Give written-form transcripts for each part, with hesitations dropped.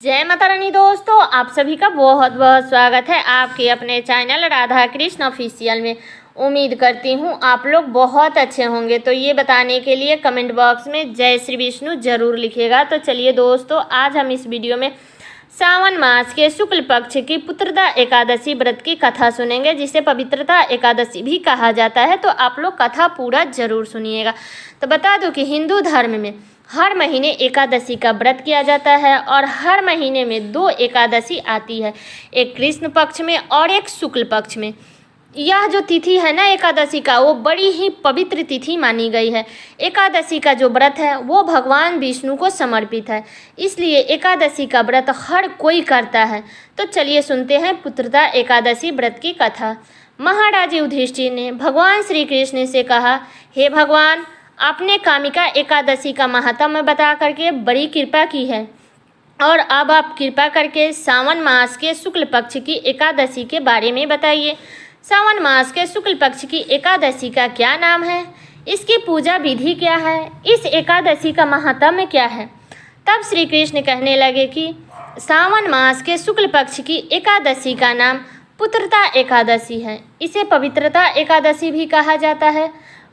जय माता रानी दोस्तों, आप सभी का बहुत बहुत स्वागत है आपके अपने चैनल राधा कृष्ण ऑफिशियल में। उम्मीद करती हूँ आप लोग बहुत अच्छे होंगे। तो ये बताने के लिए कमेंट बॉक्स में जय श्री विष्णु जरूर लिखिएगा। तो चलिए दोस्तों, आज हम इस वीडियो में सावन मास के शुक्ल पक्ष की पुत्रदा एकादशी व्रत की कथा सुनेंगे, जिसे पवित्रता एकादशी भी कहा जाता है। तो आप लोग कथा पूरा जरूर सुनिएगा। तो बता दूं कि हिंदू धर्म में हर महीने एकादशी का व्रत किया जाता है और हर महीने में 2 एकादशी आती है, एक कृष्ण पक्ष में और एक शुक्ल पक्ष में। यह जो तिथि है ना एकादशी का, वो बड़ी ही पवित्र तिथि मानी गई है। एकादशी का जो व्रत है वो भगवान विष्णु को समर्पित है, इसलिए एकादशी का व्रत हर कोई करता है। तो चलिए सुनते हैं पुत्रदा एकादशी व्रत की कथा। महाराज युधिष्ठिर ने भगवान श्री कृष्ण से कहा, हे भगवान, आपने कामिका एकादशी का महात्म्य बता करके बड़ी कृपा की है, और अब आप कृपा करके सावन मास के शुक्ल पक्ष की एकादशी के बारे में बताइए। सावन मास के शुक्ल पक्ष की एकादशी का क्या नाम है, इसकी पूजा विधि क्या है, इस एकादशी का महात्म्य क्या है। तब श्री कृष्ण कहने लगे कि सावन मास के शुक्ल पक्ष की एकादशी का नाम पुत्रदा एकादशी है। इसे पवित्रता एकादशी भी कहा जाता है।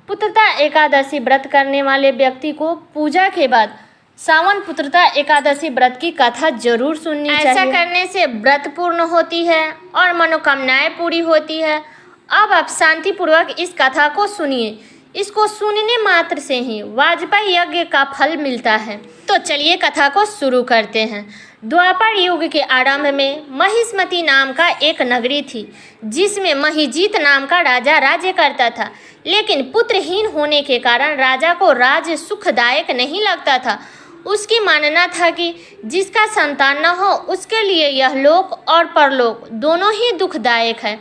पुत्रदा एकादशी व्रत करने वाले व्यक्ति को पूजा के बाद सावन पुत्रदा एकादशी व्रत की कथा जरूर सुननी चाहिए। ऐसा करने से व्रत पूर्ण होती है और मनोकामनाएं पूरी होती है। अब आप शांतिपूर्वक इस कथा को सुनिए। इसको सुनने मात्र से ही वाजपेयी यज्ञ का फल मिलता है। तो चलिए कथा को शुरू करते हैं। द्वापर युग के आरंभ में महिष्मती नाम का एक नगरी थी, जिसमें महिजीत नाम का राजा राज्य करता था। लेकिन पुत्रहीन होने के कारण राजा को राज्य सुखदायक नहीं लगता था। उसकी मानना था कि जिसका संतान न हो उसके लिए यह लोक और परलोक दोनों ही दुखदायक है।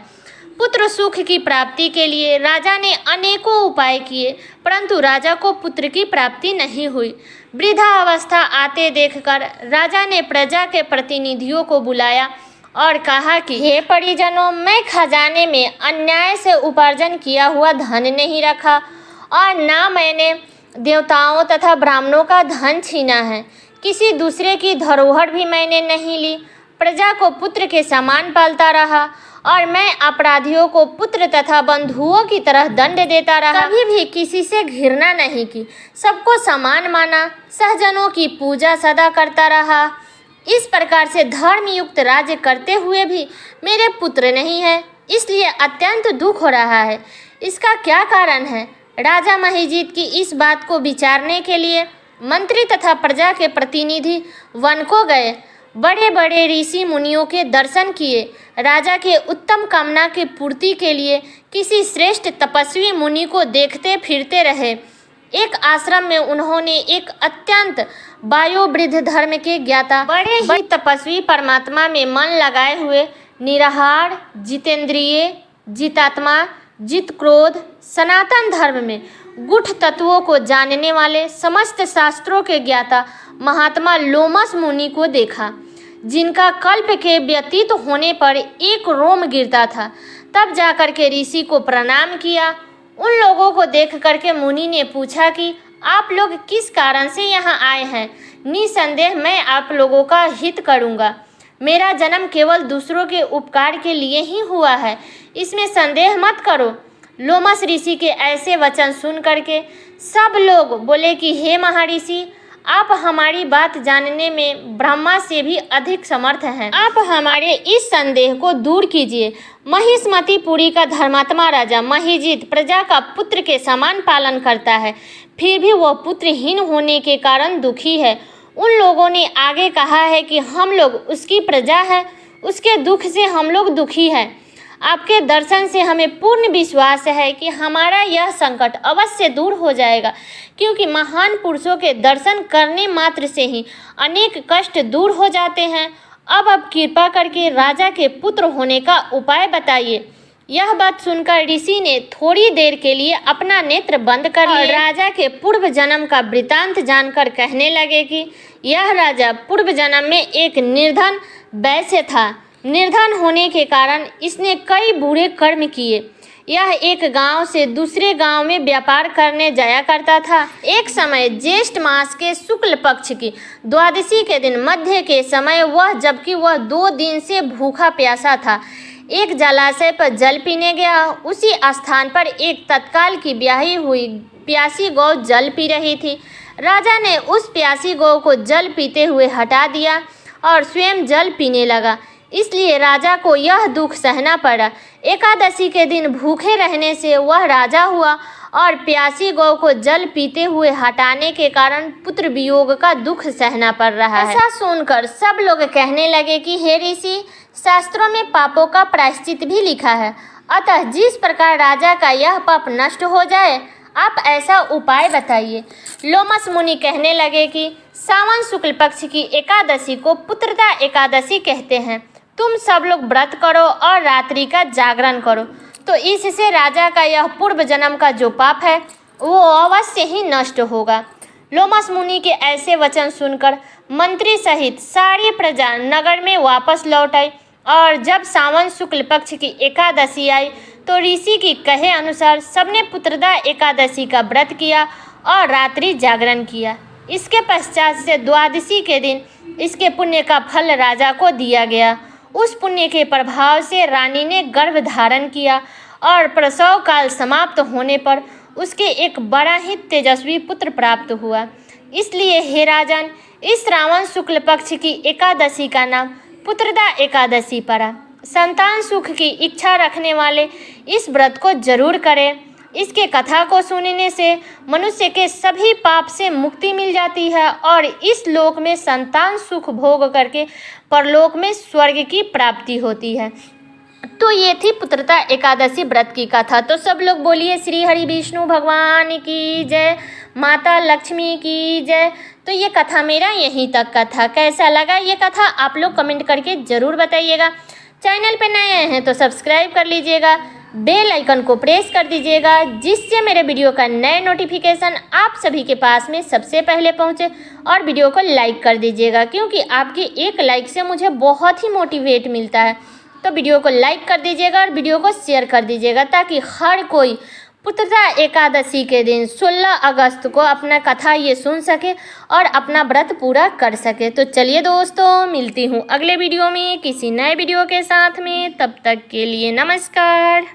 पुत्र सुख की प्राप्ति के लिए राजा ने अनेकों उपाय किए, परंतु राजा को पुत्र की प्राप्ति नहीं हुई। वृद्धा अवस्था आते देखकर राजा ने प्रजा के प्रतिनिधियों को बुलाया और कहा कि हे परिजनों, मैं खजाने में अन्याय से उपार्जन किया हुआ धन नहीं रखा और ना मैंने देवताओं तथा ब्राह्मणों का धन छीना है। किसी दूसरे की धरोहर भी मैंने नहीं ली। प्रजा को पुत्र के समान पालता रहा और मैं अपराधियों को पुत्र तथा बंधुओं की तरह दंड देता रहा। कभी भी किसी से घृणा नहीं की, सबको समान माना, सहजनों की पूजा सदा करता रहा। इस प्रकार से धर्मयुक्त राज्य करते हुए भी मेरे पुत्र नहीं है, इसलिए अत्यंत दुख हो रहा है। इसका क्या कारण है? राजा महिजीत की इस बात को विचारने के लिए मंत्री तथा प्रजा के प्रतिनिधि वन को गए। बड़े बड़े ऋषि मुनियों के दर्शन किए। राजा के उत्तम कामना की पूर्ति के लिए किसी श्रेष्ठ तपस्वी मुनि को देखते फिरते रहे। एक आश्रम में उन्होंने एक अत्यंत वायोवृद्ध धर्म के ज्ञाता, बड़े ही तपस्वी परमात्मा में मन लगाए हुए, निराहार, जितेंद्रिय, जितात्मा, जित क्रोध, सनातन धर्म में गुढ़ तत्वों को जानने वाले, समस्त शास्त्रों के ज्ञाता महात्मा लोमस मुनि को देखा, जिनका कल्प के व्यतीत होने पर एक रोम गिरता था। तब जाकर के ऋषि को प्रणाम किया। उन लोगों को देख करके मुनि ने पूछा कि आप लोग किस कारण से यहाँ आए हैं। निसंदेह मैं आप लोगों का हित करूँगा। मेरा जन्म केवल दूसरों के उपकार के लिए ही हुआ है, इसमें संदेह मत करो। लोमस ऋषि के ऐसे वचन सुन करके सब लोग बोले कि हे महर्षि, आप हमारी बात जानने में ब्रह्मा से भी अधिक समर्थ हैं। आप हमारे इस संदेह को दूर कीजिए। महिष्मतीपुरी का धर्मात्मा राजा महिजीत प्रजा का पुत्र के समान पालन करता है, फिर भी वह पुत्रहीन होने के कारण दुखी है। उन लोगों ने आगे कहा है कि हम लोग उसकी प्रजा है, उसके दुख से हम लोग दुखी हैं। आपके दर्शन से हमें पूर्ण विश्वास है कि हमारा यह संकट अवश्य दूर हो जाएगा, क्योंकि महान पुरुषों के दर्शन करने मात्र से ही अनेक कष्ट दूर हो जाते हैं। अब आप कृपा करके राजा के पुत्र होने का उपाय बताइए। यह बात सुनकर ऋषि ने थोड़ी देर के लिए अपना नेत्र बंद कर लिया। राजा के पूर्व जन्म का वृतांत जानकर कहने लगे कि यह राजा पूर्व जन्म में एक निर्धन वैश्य था। निर्धन होने के कारण इसने कई बुरे कर्म किए। यह एक गांव से दूसरे गांव में व्यापार करने जाया करता था। एक समय ज्येष्ठ मास के शुक्ल पक्ष की द्वादशी के दिन मध्य के समय जबकि वह 2 दिन से भूखा प्यासा था, एक जलाशय पर जल पीने गया। उसी स्थान पर एक तत्काल की ब्याही हुई प्यासी गौ जल पी रही थी। राजा ने उस प्यासी गौ को जल पीते हुए हटा दिया और स्वयं जल पीने लगा। इसलिए राजा को यह दुख सहना पड़ा। एकादशी के दिन भूखे रहने से वह राजा हुआ और प्यासी गौ को जल पीते हुए हटाने के कारण पुत्र वियोग का दुख सहना पड़ रहा है। ऐसा सुनकर सब लोग कहने लगे कि हे ऋषि, शास्त्रों में पापों का प्रायश्चित भी लिखा है, अतः जिस प्रकार राजा का यह पाप नष्ट हो जाए, आप ऐसा उपाय बताइए। लोमस मुनि कहने लगे कि सावन शुक्ल पक्ष की एकादशी को पुत्रदा एकादशी कहते हैं। तुम सब लोग व्रत करो और रात्रि का जागरण करो, तो इससे राजा का यह पूर्व जन्म का जो पाप है वो अवश्य ही नष्ट होगा। लोमस मुनि के ऐसे वचन सुनकर मंत्री सहित सारी प्रजा नगर में वापस लौट आई और जब सावन शुक्ल पक्ष की एकादशी आई तो ऋषि की कहे अनुसार सबने पुत्रदा एकादशी का व्रत किया और रात्रि जागरण किया। इसके पश्चात से द्वादशी के दिन इसके पुण्य का फल राजा को दिया गया। उस पुण्य के प्रभाव से रानी ने गर्भ धारण किया और प्रसव काल समाप्त होने पर उसके एक बड़ा ही तेजस्वी पुत्र प्राप्त हुआ। इसलिए हे राजन, इस श्रावण शुक्ल पक्ष की एकादशी का नाम पुत्रदा एकादशी पड़ा। संतान सुख की इच्छा रखने वाले इस व्रत को जरूर करें। इसके कथा को सुनने से मनुष्य के सभी पाप से मुक्ति मिल जाती है और इस लोक में संतान सुख भोग करके परलोक में स्वर्ग की प्राप्ति होती है। तो ये थी पुत्रदा एकादशी व्रत की कथा। तो सब लोग बोलिए श्री हरि विष्णु भगवान की जय, माता लक्ष्मी की जय। तो ये कथा मेरा यहीं तक का था। कैसा लगा ये कथा आप लोग कमेंट करके ज़रूर बताइएगा। चैनल पे नए हैं तो सब्सक्राइब कर लीजिएगा, बेल आइकन को प्रेस कर दीजिएगा, जिससे मेरे वीडियो का नए नोटिफिकेशन आप सभी के पास में सबसे पहले पहुंचे। और वीडियो को लाइक कर दीजिएगा, क्योंकि आपके एक लाइक से मुझे बहुत ही मोटिवेट मिलता है। तो वीडियो को लाइक कर दीजिएगा और वीडियो को शेयर कर दीजिएगा, ताकि हर कोई पुत्रदा एकादशी के दिन 16 अगस्त को अपना कथा ये सुन सके और अपना व्रत पूरा कर सके। तो चलिए दोस्तों, मिलती हूँ अगले वीडियो में किसी नए वीडियो के साथ में। तब तक के लिए नमस्कार।